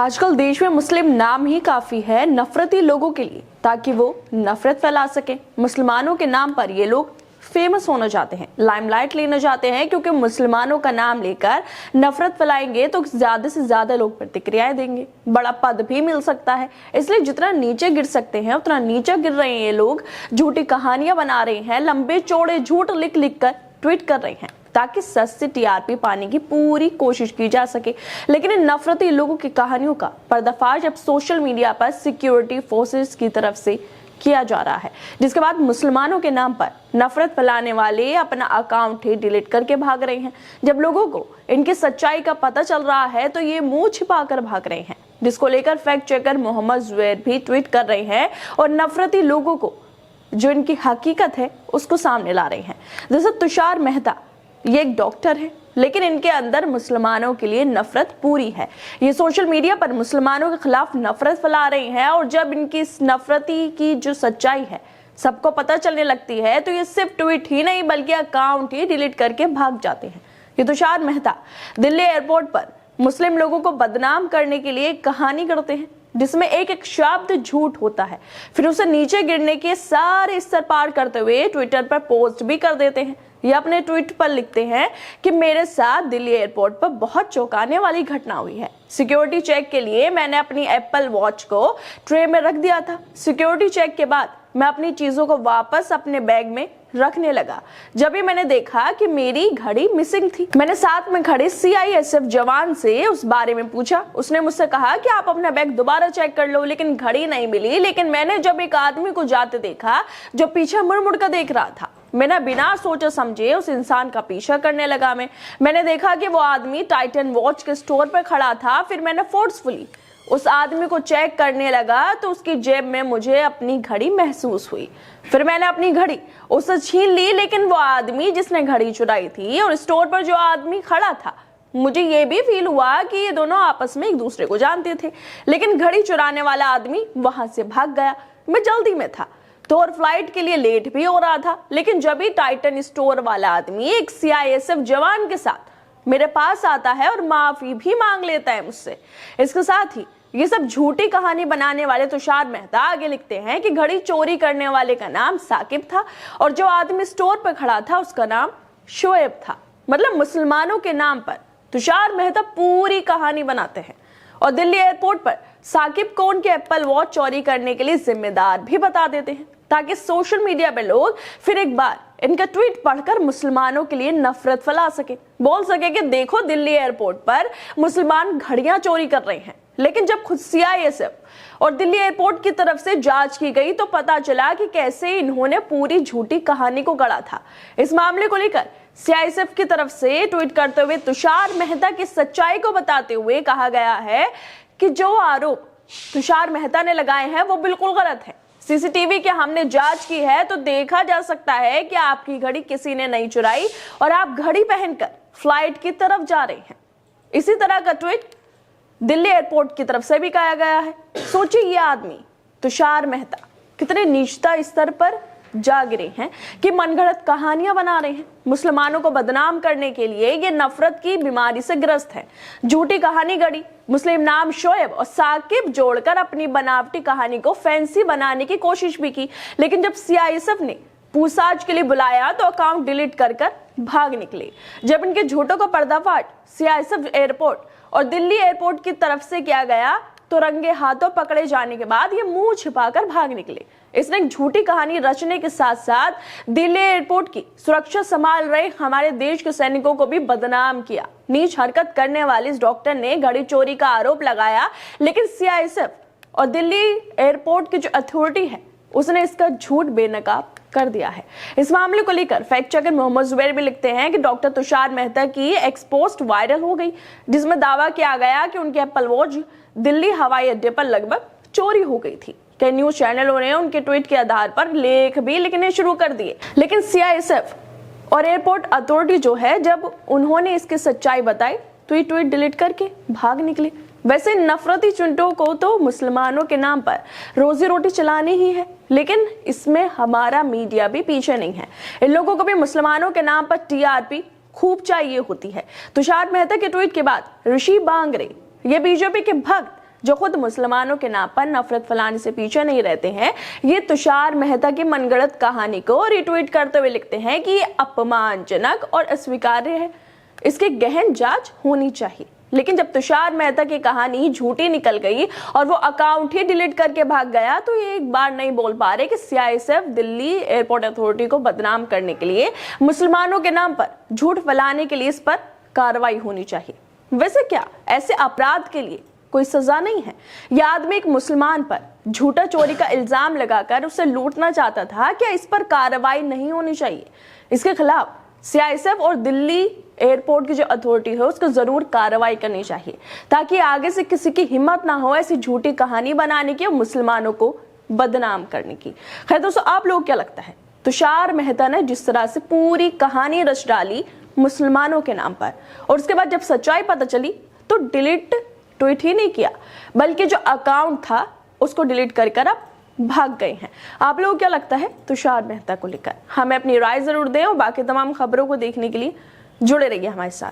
आजकल देश में मुस्लिम नाम ही काफी है नफरती लोगों के लिए, ताकि वो नफरत फैला सके। मुसलमानों के नाम पर ये लोग फेमस होना चाहते हैं, लाइमलाइट लेना चाहते हैं, क्योंकि मुसलमानों का नाम लेकर नफरत फैलाएंगे तो ज्यादा से ज्यादा लोग प्रतिक्रियाएं देंगे, बड़ा पद भी मिल सकता है। इसलिए जितना नीचे गिर सकते हैं उतना नीचे गिर रहे हैं ये लोग। झूठी कहानियां बना रहे हैं, लंबे चौड़े झूठ लिख लिख कर ट्वीट कर रहे हैं, ताकि सस्ती टीआरपी पाने की पूरी कोशिश की जा सके। लेकिन इन नफरती लोगों की कहानियों का पर्दाफाश अब सोशल मीडिया पर सिक्योरिटी फोर्सेस की तरफ से किया जा रहा है, जिसके बाद मुसलमानों के नाम पर नफरत फैलाने वाले अपना अकाउंट ही डिलीट करके भाग रहे हैं। जब लोगों को इनकी सच्चाई का पता चल रहा है तो ये मुंह छिपाकर भाग रहे हैं, जिसको लेकर फैक्ट चेकर मोहम्मद जुबैर भी ट्वीट कर रहे हैं और नफरती लोगों को जो इनकी हकीकत है उसको सामने ला रहे हैं। जैसे तुषार मेहता, ये एक डॉक्टर है, लेकिन इनके अंदर मुसलमानों के लिए नफरत पूरी है। ये सोशल मीडिया पर मुसलमानों के खिलाफ नफरत फैला रही हैं और जब इनकी इस नफरती की जो सच्चाई है सबको पता चलने लगती है तो ये सिर्फ ट्वीट ही नहीं बल्कि अकाउंट ही डिलीट करके भाग जाते हैं। ये तुषार मेहता दिल्ली एयरपोर्ट पर मुस्लिम लोगों को बदनाम करने के लिए एक कहानी करते हैं, जिसमें एक एक शब्द झूठ होता है, फिर उसे नीचे गिरने के सारे स्तर पार करते हुए ट्विटर पर पोस्ट भी कर देते हैं। ये अपने ट्वीट पर लिखते हैं कि मेरे साथ दिल्ली एयरपोर्ट पर बहुत चौंकाने वाली घटना हुई है। सिक्योरिटी चेक के लिए मैंने अपनी एप्पल वॉच को ट्रे में रख दिया था। सिक्योरिटी चेक के बाद मैं अपनी चीजों को वापस अपने बैग में रखने लगा। जब भी मैंने देखा कि मेरी घड़ी मिसिंग थी, मैंने साथ में खड़े सीआईएसएफ जवान से उस बारे में पूछा। उसने मुझसे कहा कि आप अपना बैग दोबारा चेक कर लो, लेकिन घड़ी नहीं मिली। लेकिन मैंने जब एक आदमी को जाते देखा जो पीछे मुड़ मुड़ कर देख रहा था, मैंने बिना सोचे समझे उस इंसान का पीछा करने लगा। मैंने देखा कि वो आदमी टाइटन वॉच के स्टोर पर खड़ा था। फिर मैंने फोर्सफुली उस आदमी को चेक करने लगा तो उसकी जेब में मुझे अपनी घड़ी महसूस हुई। फिर मैंने अपनी घड़ी उससे छीन ली, लेकिन वो आदमी जिसने घड़ी चुराई थी और स्टोर पर जो आदमी खड़ा था, मुझे ये भी फील हुआ कि ये दोनों आपस में एक दूसरे को जानते थे। लेकिन घड़ी चुराने वाला आदमी वहां से भाग गया। मैं जल्दी में था तो और फ्लाइट के लिए लेट भी हो रहा था। लेकिन जब भी टाइटन स्टोर वाला आदमी एक सीआईएसएफ जवान के साथ मेरे पास आता है और माफी भी मांग लेता है मुझसे। इसके साथ ही ये सब झूठी कहानी बनाने वाले तुषार मेहता आगे लिखते हैं कि घड़ी चोरी करने वाले का नाम साकिब था और जो आदमी स्टोर पर खड़ा था उसका नाम शोएब था। मतलब मुसलमानों के नाम पर तुषार मेहता पूरी कहानी बनाते हैं और दिल्ली एयरपोर्ट पर साकिब को उनके एप्पल वॉच चोरी करने के लिए जिम्मेदार भी बता देते हैं, ताकि सोशल मीडिया पे लोग फिर एक बार इनका ट्वीट पढ़कर मुसलमानों के लिए नफरत फैला सके, बोल सके कि देखो दिल्ली एयरपोर्ट पर मुसलमान घड़ियां चोरी कर रहे हैं। लेकिन जब खुद सीआईएसएफ और दिल्ली एयरपोर्ट की तरफ से जांच की गई तो पता चला कि कैसे इन्होंने पूरी झूठी कहानी को गढ़ा था। इस मामले को लेकर सीआईएसएफ की तरफ से ट्वीट करते हुए तुषार मेहता की सच्चाई को बताते हुए कहा गया है कि जो आरोप तुषार मेहता ने लगाए हैं वो बिल्कुल गलत है। सीसीटीवी की हमने जांच की है तो देखा जा सकता है कि आपकी घड़ी किसी ने नहीं चुराई और आप घड़ी पहनकर फ्लाइट की तरफ जा रहे हैं। इसी तरह का ट्वीट दिल्ली एयरपोर्ट की तरफ से भी कहा गया है। सोचिए ये आदमी तुषार मेहता कितने नीचता स्तर पर जा गिरे हैं कि मनगढ़ंत कहानियां बना रहे हैं। मुसलमानों को बदनाम करने के लिए ये नफरत की बीमारी से ग्रस्त है। झूठी कहानी गढ़ी, मुस्लिम नाम शोएब और साकिब जोड़कर अपनी बनावटी कहानी को फैंसी बनाने की कोशिश भी की। लेकिन जब सीआईएसएफ ने पूछताछ के लिए बुलाया तो अकाउंट डिलीट कर भाग निकले। जब इनके झूठों का पर्दाफाश सीआईएसएफ एयरपोर्ट और दिल्ली एयरपोर्ट की तरफ से किया गया तो रंगे हाथों पकड़े जाने के बाद ये मुंह छिपाकर भाग निकले। इसने एक झूठी कहानी रचने के साथ साथ दिल्ली एयरपोर्ट की सुरक्षा संभाल रहे हमारे देश के सैनिकों को भी बदनाम किया। नीच हरकत करने वाले इस डॉक्टर ने घड़ी चोरी का आरोप लगाया, लेकिन सीआईएसएफ और दिल्ली एयरपोर्ट की जो अथॉरिटी है उसने इसका झूठ बेनकाब कर दिया है। इस मामले को लेकर फैक्ट चेकर मोहम्मद जुबैर भी लिखते हैं कि डॉक्टर तुषार मेहता की एक्स पोस्ट वायरल हो गई, जिसमें दावा किया गया कि उनकी एप्पल वॉच दिल्ली हवाई अड्डे पर लगभग चोरी हो गई थी। कई न्यूज चैनलों ने उनके ट्वीट के आधार पर लेख भी लिखने शुरू कर दिए, लेकिन सीआईएसएफ और एयरपोर्ट अथॉरिटी जो है जब उन्होंने इसकी सच्चाई बताई तो ये ट्वीट डिलीट करके भाग निकले। वैसे नफरती चुंटों को तो मुसलमानों के नाम पर रोजी रोटी चलानी ही है, लेकिन इसमें हमारा मीडिया भी पीछे नहीं है। इन लोगों को भी मुसलमानों के नाम पर टीआरपी खूब चाहिए होती है। तुषार मेहता के ट्वीट के बाद ऋषि बांगरे, ये बीजेपी के भक्त जो खुद मुसलमानों के नाम पर नफरत फैलाने से पीछे नहीं रहते हैं, ये तुषार मेहता की मनगढ़ंत कहानी को रिट्वीट करते हुए लिखते हैं कि ये अपमानजनक और अस्वीकार्य है, इसकी गहन जांच होनी चाहिए। लेकिन जब तुषार मेहता की कहानी झूठी निकल गई और वो अकाउंट ही डिलीट करके भाग गया, तो ये एक बार नहीं बोल पा रहे कि सीआईएसएफ दिल्ली एयरपोर्ट अथॉरिटी को बदनाम करने के लिए, मुसलमानों के नाम पर झूठ फैलाने के लिए इस पर कार्रवाई होनी चाहिए। वैसे क्या ऐसे अपराध के लिए कोई सजा नहीं है? यह आदमी एक मुसलमान पर झूठा चोरी का इल्जाम लगाकर उसे लूटना चाहता था, क्या इस पर कार्रवाई नहीं होनी चाहिए? इसके खिलाफ सीआईएसएफ और दिल्ली एयरपोर्ट की जो अथॉरिटी है उसको जरूर कार्रवाई करनी चाहिए, ताकि आगे से किसी की हिम्मत ना हो ऐसी झूठी कहानी बनाने की और मुसलमानों को बदनाम करने की। खैर दोस्तों, आप लोग क्या लगता है? तुषार मेहता ने जिस तरह से पूरी कहानी रच डाली मुसलमानों के नाम पर, और उसके बाद जब सच्चाई पता चली तो डिलीट ट्वीट ही नहीं किया, बल्कि जो अकाउंट था उसको डिलीट कर अब भाग गए हैं। आप लोगों को क्या लगता है तुषार मेहता को लेकर? हमें अपनी राय जरूर दें और बाकी तमाम खबरों को देखने के लिए जुड़े रहिए हमारे साथ।